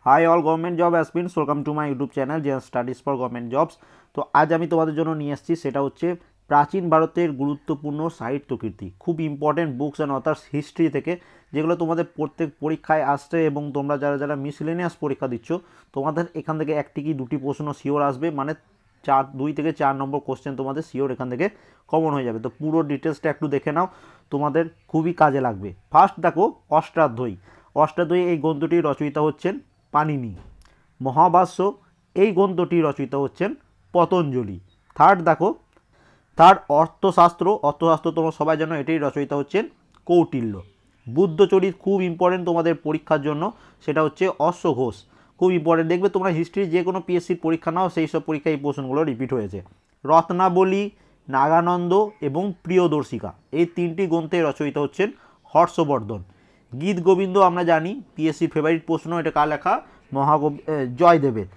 High all government job aspirants, welcome to my YouTube channel JS studies for government jobs. তো আজ আমি তোমাদের জন্য নিয়ে এসেছি, সেটা হচ্ছে প্রাচীন ভারতের গুরুত্বপূর্ণ সাহিত্য কীর্তি, খুব important books and authors history থেকে, যেগুলো তোমাদের প্রত্যেক পরীক্ষায় আসছে এবং তোমরা যারা যারা মিসলেনিয়াস পরীক্ষা দিচ্ছ তোমাদের এখান থেকে একটি কি দুটি প্রশ্ন শিওর আসবে, মানে 2 থেকে 4 নম্বর কোশ্চেন তোমাদের শিওর এখান থেকে কমন হয়ে যাবে। তো পুরো ডিটেলসটা একটু দেখে নাও, তোমাদের খুবই কাজে লাগবে। ফার্স্ট দেখো অষ্টাধ্যায়ী। অষ্টাধ্যায়ী এই গ্রন্থটির রচয়িতা হচ্ছেন পাণিনি। মহাভাষ্য এই গ্রন্থটির রচয়িতা হচ্ছেন পতঞ্জলি। থার্ড দেখো, থার্ড অর্থশাস্ত্র। অর্থশাস্ত্র তোমরা সবাই জানো, এটির রচয়িতা হচ্ছেন কৌটিল্য। বুদ্ধচরিত খুব ইম্পর্টেন্ট তোমাদের পরীক্ষার জন্য, সেটা হচ্ছে অশ্ব ঘোষ, খুব ইম্পর্টেন্ট। দেখবে তোমরা হিস্ট্রি যে কোনো পিএসসির পরীক্ষা নাও, সেই সব পরীক্ষায় এই প্রশ্নগুলো রিপিট হয়েছে। রত্নাবলী, নাগানন্দ এবং প্রিয়দর্শিকা এই তিনটি গ্রন্থের রচয়িতা হচ্ছেন হর্ষবর্ধন। গীত গোবিন্দ আমরা জানি পিএসসির ফেভারিট প্রশ্ন, এটা কার লেখা? মহাকবি জয়দেবের।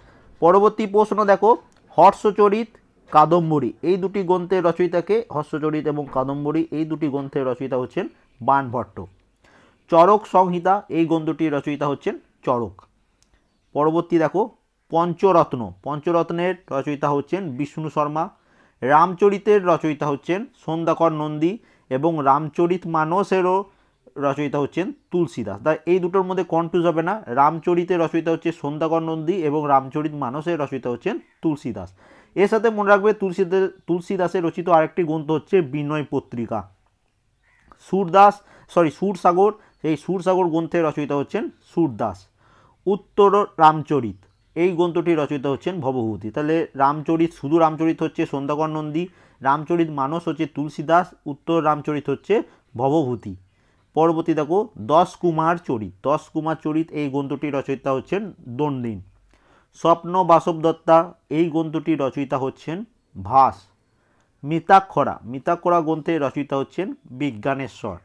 পরবর্তী প্রশ্ন দেখো হর্ষচরিত, কাদম্বরী এই দুটি গ্রন্থের রচয়িতাকে, হর্ষচরিত এবং কাদম্বরী এই দুটি গ্রন্থের রচয়িতা হচ্ছেন বাণভট্ট। চরক সংহিতা এই গ্রন্থটির রচয়িতা হচ্ছেন চরক। পরবর্তী দেখো পঞ্চরত্ন। পঞ্চরত্নের রচয়িতা হচ্ছেন বিষ্ণু শর্মা। রামচরিতের রচয়িতা হচ্ছেন সন্ধ্যাকর নন্দী এবং রামচরিত মানসেরও রচয়িতা হচ্ছেন তুলসীদাস। তাই এই দুটোর মধ্যে কনফিউজ হবে না, রামচরিতের রচয়িতা হচ্ছে সন্ধ্যাকর নন্দী এবং রামচরিত মানসের রচয়িতা হচ্ছেন তুলসীদাস। এর সাথে মনে রাখবে তুলসীদাসের রচিত আরেকটি গ্রন্থ হচ্ছে বিনয় পত্রিকা। সুরসাগর, এই সুরসাগর গ্রন্থের রচয়িতা হচ্ছেন সুরদাস। উত্তর রামচরিত এই গ্রন্থটির রচয়িতা হচ্ছেন ভবভূতি। তাহলে রামচরিত, শুধু রামচরিত হচ্ছে সন্ধ্যাকর নন্দী, রামচরিত মানস হচ্ছে তুলসীদাস, উত্তর রামচরিত হচ্ছে ভবভূতি। পরবর্তী দেখো 10 কুমার চরিত। 10 কুমার চরিত এই গ্রন্থটির রচয়িতা হচ্ছেন দণ্ডিন। স্বপ্ন বাসব দত্তা এই গ্রন্থটির রচয়িতা হচ্ছেন ভাস। মিতাক্ষরা গ্রন্থের রচয়িতা হচ্ছেন বিজ্ঞানেশ্বর।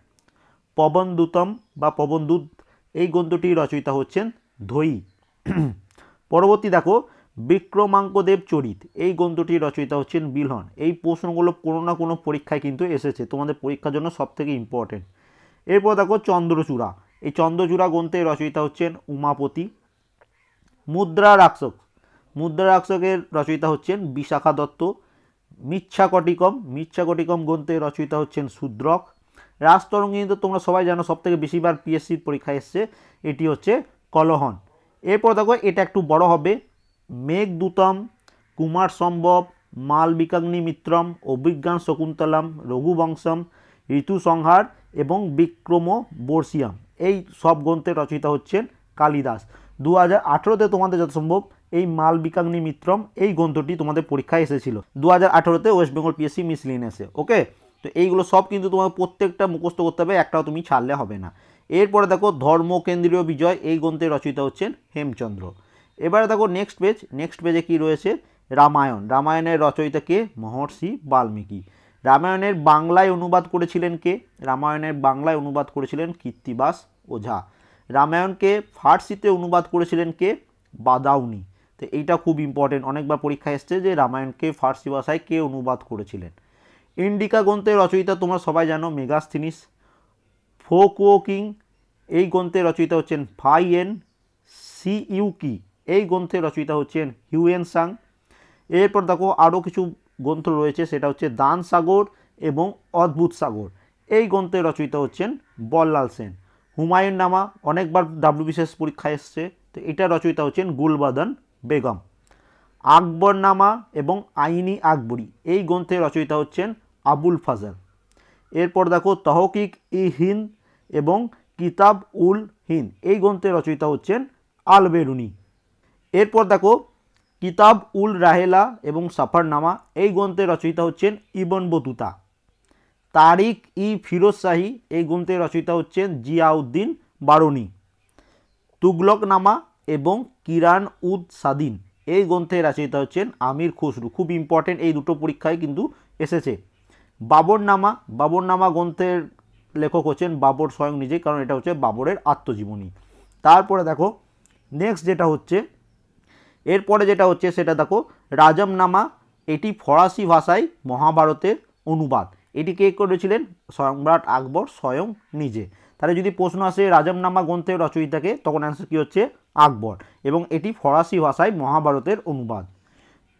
পবনদূতম বা পবনদূত এই গ্রন্থটির রচয়িতা হচ্ছেন ধৈ। পরবর্তী দেখো বিক্রমাঙ্কদেব চরিত এই গ্রন্থটির রচয়িতা হচ্ছেন বিলহন। এই প্রশ্নগুলো কোনো না কোনো পরীক্ষায় কিন্তু এসেছে, তোমাদের পরীক্ষার জন্য সবথেকে ইম্পর্টেন্ট। এরপর দেখো চন্দ্রচূড়া। এই চন্দ্রচূড়া গ্রন্থের রচয়িতা হচ্ছেন উমাপতি। মুদ্রা রাক্ষসের রচয়িতা হচ্ছেন বিশাখা দত্ত। মিচ্ছাকটিকম গ্রন্থের রচয়িতা হচ্ছেন শূদ্রক। রাজতরঙ্গিনী তো তোমরা সবাই জানো, সবথেকে বেশিবার পিএসসির পরীক্ষায় এসছে, এটি হচ্ছে কলহন। এরপর দেখো এটা একটু বড় হবে, মেঘদূতম, কুমার সম্ভব, মালবিকাগ্নি মিত্রম, অভিজ্ঞান শকুন্তলম, রঘুবংশম, ঋতুসংহার এবং বিক্রম বর্ষিয়াম এই সব গ্রন্থের রচয়িতা হচ্ছেন কালিদাস। 2018-তে তোমাদের যত সম্ভব এই মালবিকাগ্নি মিত্রম এই গ্রন্থটি তোমাদের পরীক্ষায় এসেছিল 2018-তে ওয়েস্ট বেঙ্গল পিএসসি মিসলিনিয়াসে। ওকে, তো এইগুলো সব কিন্তু তোমার প্রত্যেকটা মুখস্থ করতে হবে, একটাও তুমি ছাড়লে হবে না। এরপরে দেখো ধর্মকেন্দ্রীয় বিজয় এই গ্রন্থের রচয়িতা হচ্ছেন হেমচন্দ্র। এবারে দেখো নেক্সট পেজে কি রয়েছে? রামায়ণের রচয়িতা কে? মহর্ষি বাল্মীকি। রামায়ণের বাংলায় অনুবাদ করেছিলেন কে? রামায়ণের বাংলায় অনুবাদ করেছিলেন কীর্তিবাস ওঝা। রামায়ণকে ফার্সিতে অনুবাদ করেছিলেন কে? বাদাউনি। তো এইটা খুব ইম্পর্টেন্ট, অনেকবার পরীক্ষায় এসছে যে রামায়ণকে ফার্সি ভাষায় কে অনুবাদ করেছিলেন। ইন্ডিকা গ্রন্থের রচয়িতা তোমরা সবাই জানো মেগাস্থিনিস। ফোকুওকিং এই গ্রন্থের রচয়িতা হচ্ছেন ফাইয়েন সিইউকি এই গ্রন্থের রচয়িতা হচ্ছেন হিউয়েন সাং। এরপর দেখো আরও কিছু গ্রন্থ রয়েছে, সেটা হচ্ছে দান সাগর এবং অদ্ভুত সাগর এই গ্রন্থের রচয়িতা হচ্ছেন বল্লাল সেন। হুমায়ুন নামা অনেকবার ডাব্লিউবিসিএস পরীক্ষায় এসছে, তো এটা রচয়িতা হচ্ছেন গুলবাদন বেগম। আকবর নামা এবং আইনি আকবরী এই গ্রন্থের রচয়িতা হচ্ছেন আবুল ফাজল। এরপর দেখো তহকিক ই হিন্দ এবং কিতাব উল হিন্দ এই গ্রন্থের রচয়িতা হচ্ছেন আল বেরুনি। এরপর দেখো কিতাব উল রাহেলা এবং সাফারনামা এই গ্রন্থের রচয়িতা হচ্ছেন ইবন বতুতা। তারিক ই ফিরোজ শাহী এই গ্রন্থের রচয়িতা হচ্ছেন জিয়াউদ্দিন বারুনি। তুগলকনামা এবং কিরান উদ সাদিন এই গ্রন্থের রচয়িতা হচ্ছেন আমির খসরু। খুব ইম্পর্টেন্ট, এই দুটো পরীক্ষায় কিন্তু এসেছে। বাবরনামা গ্রন্থের লেখক হচ্ছেন বাবর স্বয়ং নিজেই, কারণ এটা হচ্ছে বাবরের আত্মজীবনী। তারপরে দেখো নেক্সট এরপরে যেটা হচ্ছে সেটা দেখো রাজমনামা। এটি ফরাসি ভাষায় মহাভারতের অনুবাদ। এটি কে করেছিলেন? সম্রাট আকবর স্বয়ং নিজে। তাহলে যদি প্রশ্ন আসে রাজমনামা গ্রন্থের রচয়িতাকে, তখন অ্যান্সার কী হচ্ছে আকবর, এবং এটি ফরাসি ভাষায় মহাভারতের অনুবাদ।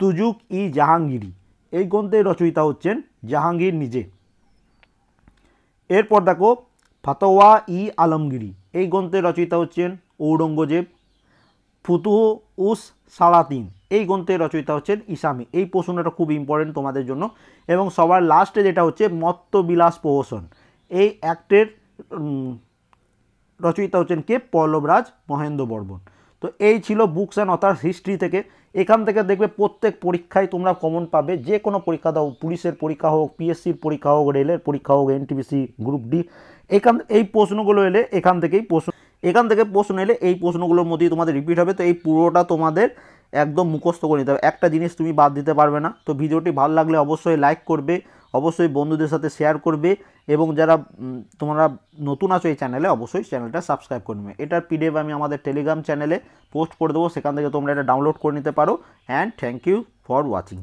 তুজুক ই জাহাঙ্গীরি, এই গ্রন্থের রচয়িতা হচ্ছেন জাহাঙ্গীর নিজে। এরপর দেখো ফাতোয়া ই আলমগীরি, এই গ্রন্থের রচয়িতা হচ্ছেন ঔরঙ্গজেব। ফুতুহ উস সালাতিন, এই গ্রন্থের রচয়িতা হচ্ছেন ইসামি। এই প্রশ্নটা খুব ইম্পর্টেন্ট তোমাদের জন্য। এবং সবার লাস্টে যেটা হচ্ছে মত্তবিলাস প্রহসন, এই অ্যাক্টের রচয়িতা হচ্ছেন কে? পল্লবরাজ মহেন্দ্র বর্মন। তো এই ছিল বুকস অ্যান্ড অথার্স হিস্ট্রি থেকে। এখান থেকে দেখবে প্রত্যেক পরীক্ষায় তোমরা কমন পাবে, যে কোনো পরীক্ষা দাও, পুলিশের পরীক্ষা হোক, পিএসসির পরীক্ষা হোক, রেলের পরীক্ষা হোক, এনটিপিসি গ্রুপ ডি, এই প্রশ্নগুলো এলে এখান থেকে প্রশ্ন এলে এই প্রশ্নগুলোর মধ্যেই তোমাদের রিপিট হবে। তো এই পুরোটা তোমাদের একদম মুখস্থ করে নিতে হবে, একটা জিনিস তুমি বাদ দিতে পারবে না। তো ভিডিওটি ভালো লাগলে অবশ্যই লাইক করবে, অবশ্যই বন্ধুদের সাথে শেয়ার করবে, এবং যারা তোমরা নতুন আছো এই চ্যানেলে, অবশ্যই চ্যানেলটা সাবস্ক্রাইব করবে। এটার পিডিএফ আমি আমাদের টেলিগ্রাম চ্যানেলে পোস্ট করে দেবো, সেখান থেকে তোমরা এটা ডাউনলোড করে নিতে পারো। And thank you for watching.